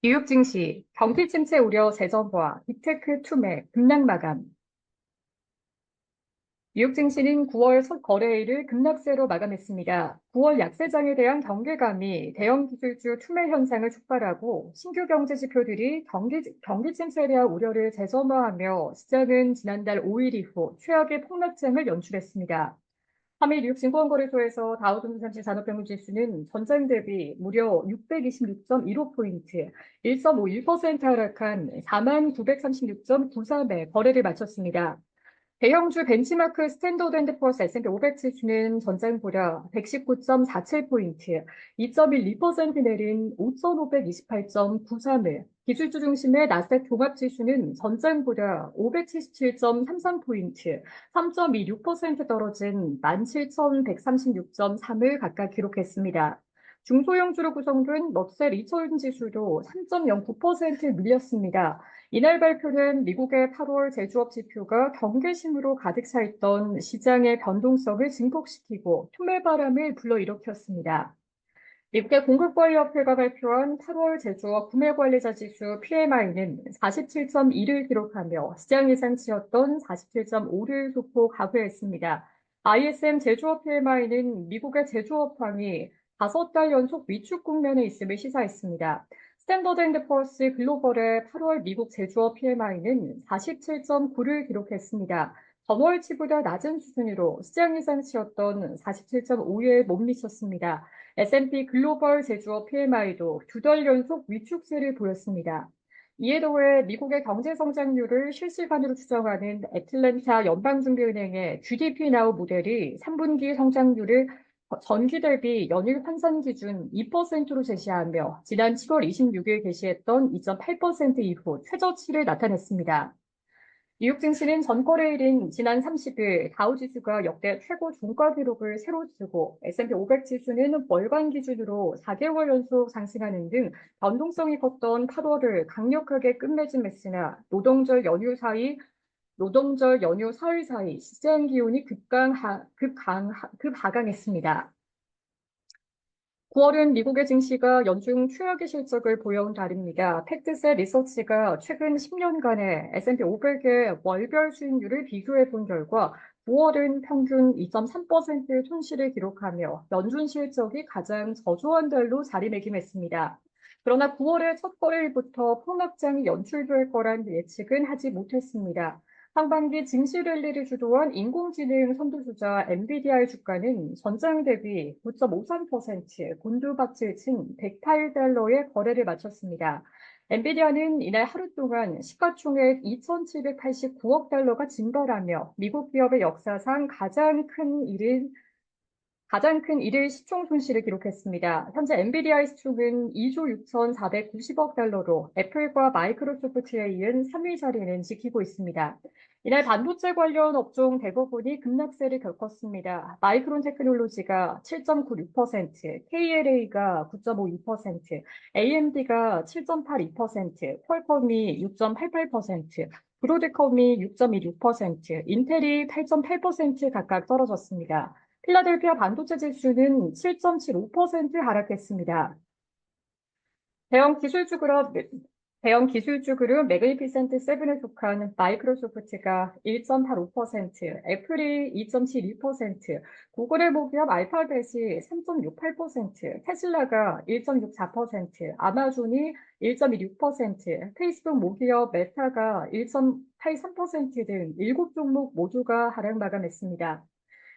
뉴욕 증시, 경기 침체 우려 재점 보아, 빅테크 투매, 급락 마감. 뉴욕 증시는 9월 첫 거래일을 급락세로 마감했습니다. 9월 약세장에 대한 경계감이 대형 기술주 투매 현상을 촉발하고 신규 경제 지표들이 경기 침체에 대한 우려를 재점화하며 시장은 지난달 5일 이후 최악의 폭락장을 연출했습니다. 3일 뉴욕 증권거래소에서 다우존스 산지 산업평균지수는 전장 대비 무려 626.15포인트, 1.51% 하락한 4936.93에 거래를 마쳤습니다. 대형주 벤치마크 스탠더드 앤 푸어스 S&P 500 지수는 전장보다 119.47포인트, 2.12% 내린 5,528.93을, 기술주 중심의 나스닥 종합지수는 전장보다 577.33포인트, 3.26% 떨어진 17,136.3을 각각 기록했습니다. 중소형주로 구성된 럭셀 2000 지수도 3.09% 밀렸습니다. 이날 발표된 미국의 8월 제조업 지표가 경계심으로 가득 차 있던 시장의 변동성을 증폭시키고 투매 바람을 불러일으켰습니다. 미국의 공급관리협회가 발표한 8월 제조업 구매관리자 지수 PMI는 47.1을 기록하며 시장 예상치였던 47.5를 소폭 하회했습니다. ISM 제조업 PMI는 미국의 제조업황이 5달 연속 위축 국면에 있음을 시사했습니다. 스탠더드 앤드 푸어스 글로벌의 8월 미국 제조업 PMI는 47.9를 기록했습니다. 전월치보다 낮은 수준으로 시장 예상치였던 47.5에 못 미쳤습니다. S&P 글로벌 제조업 PMI도 2달 연속 위축세를 보였습니다. 이에 더해 미국의 경제 성장률을 실시간으로 추정하는 애틀랜타 연방준비은행의 GDP 나우 모델이 3분기 성장률을 전기 대비 연일 환산 기준 2%로 제시하며 지난 7월 26일 게시했던 2.8% 이후 최저치를 나타냈습니다. 뉴욕 증시는 전거래일인 지난 30일 다우지수가 역대 최고 종가 기록을 새로 쓰고 S&P 500 지수는 월간 기준으로 4개월 연속 상승하는 등 변동성이 컸던 8월을 강력하게 끝맺음했으나 노동절 연휴 사흘 사이 시장 기온이 급하강했습니다. 9월은 미국의 증시가 연중 최악의 실적을 보여온 달입니다. 팩트셋 리서치가 최근 10년간의 S&P 500의 월별 수익률을 비교해 본 결과 9월은 평균 2.3% 손실을 기록하며 연준 실적이 가장 저조한 달로 자리매김했습니다. 그러나 9월의 첫 거래일부터 폭락장이 연출될 거란 예측은 하지 못했습니다. 상반기 증시 랠리를 주도한 인공지능 선두주자 엔비디아의 주가는 전장 대비 9.53%, 곤두박질 친 108달러의 거래를 마쳤습니다. 엔비디아는 이날 하루 동안 시가총액 2,789억 달러가 증발하며 미국 기업의 역사상 가장 큰 일일 시총 손실을 기록했습니다. 현재 엔비디아의 시총은 2조 6,490억 달러로 애플과 마이크로소프트에 이은 3위 자리는 지키고 있습니다. 이날 반도체 관련 업종 대부분이 급락세를 겪었습니다. 마이크론 테크놀로지가 7.96%, KLA가 9.52%, AMD가 7.82%, 퀄컴이 6.88%, 브로드컴이 6.26%, 인텔이 8.8% 각각 떨어졌습니다. 필라델피아 반도체 지수는 7.75% 하락했습니다. 대형 기술주 그룹, 대형 기술주 그룹 매그니피센트 세븐에 속한 마이크로소프트가 1.85%, 애플이 2.71%, 구글의 모기업 알파벳이 3.68%, 테슬라가 1.64%, 아마존이 1.26%, 페이스북 모기업 메타가 1.83% 등 7종목 모두가 하락 마감했습니다.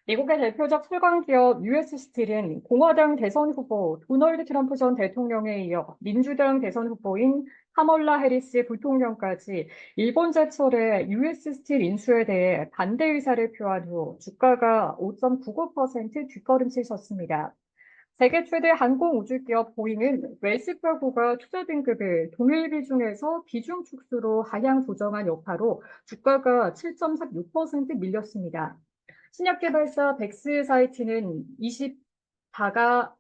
미국의 대표적 철강 기업 US 스틸은 공화당 대선 후보 도널드 트럼프 전 대통령에 이어 민주당 대선 후보인 카멀라 해리스 부통령까지 일본 제철의 US 스틸 인수에 대해 반대 의사를 표한 후 주가가 5.99% 뒷걸음치셨습니다. 세계 최대 항공우주기업 보잉은 웰스파고가 투자 등급을 동일 비중에서 비중 축소로 하향 조정한 여파로 주가가 7.36% 밀렸습니다. 신약 개발사 백스 사이트는 24가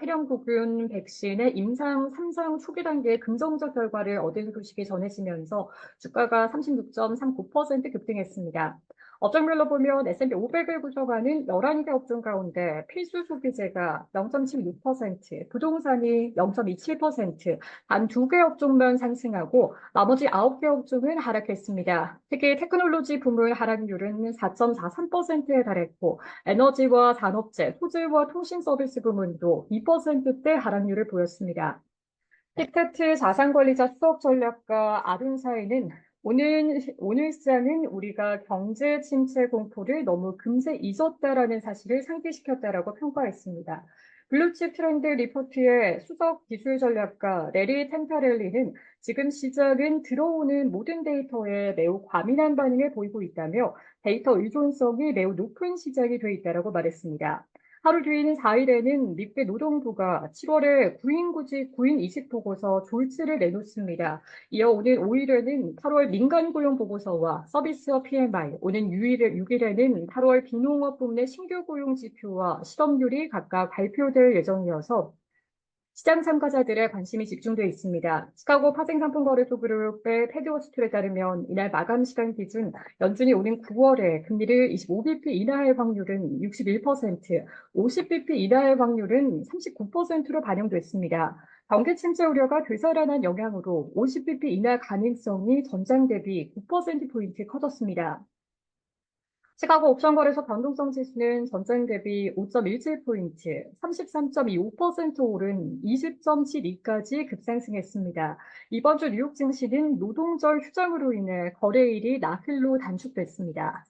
폐렴구균 백신의 임상 3상 초기 단계의 긍정적 결과를 얻은 소식이 전해지면서 주가가 36.39% 급등했습니다. 업종별로 보면 S&P 500을 구성하는 11개 업종 가운데 필수 소비재가 0.76%, 부동산이 0.27%, 단 2개 업종만 상승하고 나머지 9개 업종은 하락했습니다. 특히 테크놀로지 부문 하락률은 4.43%에 달했고 에너지와 산업재, 소재와 통신 서비스 부문도 2%대 하락률을 보였습니다. 빅테트 자산관리자 수석 전략가 아둔사이는 오늘 시장은 우리가 경제 침체 공포를 너무 금세 잊었다라는 사실을 상기시켰다라고 평가했습니다. 블루칩 트렌드 리포트의 수석 기술 전략가 레리 템파렐리는 지금 시장은 들어오는 모든 데이터에 매우 과민한 반응을 보이고 있다며 데이터 의존성이 매우 높은 시장이 돼 있다라고 말했습니다. 하루 뒤인 4일에는 미국의 노동부가 7월에 구인구직 구인 이직 보고서 졸지를 내놓습니다. 이어 오는 5일에는 8월 민간 고용 보고서와 서비스업 PMI, 오는 6일에는 8월 비농업 부문의 신규 고용 지표와 실업률이 각각 발표될 예정이어서 시장 참가자들의 관심이 집중돼 있습니다. 시카고 파생상품거래소 그룹의 패드워스툴에 따르면 이날 마감 시간 기준 연준이 오는 9월에 금리를 25bp 인하할 확률은 61%, 50bp 인하할 확률은 39%로 반영됐습니다. 경기 침체 우려가 되살아난 영향으로 50bp 인하 가능성이 전장 대비 9%포인트 커졌습니다. 시카고 옵션거래소 변동성 지수는 전장 대비 5.17포인트, 33.25% 오른 20.72까지 급상승했습니다. 이번 주 뉴욕 증시는 노동절 휴장으로 인해 거래일이 나흘로 단축됐습니다.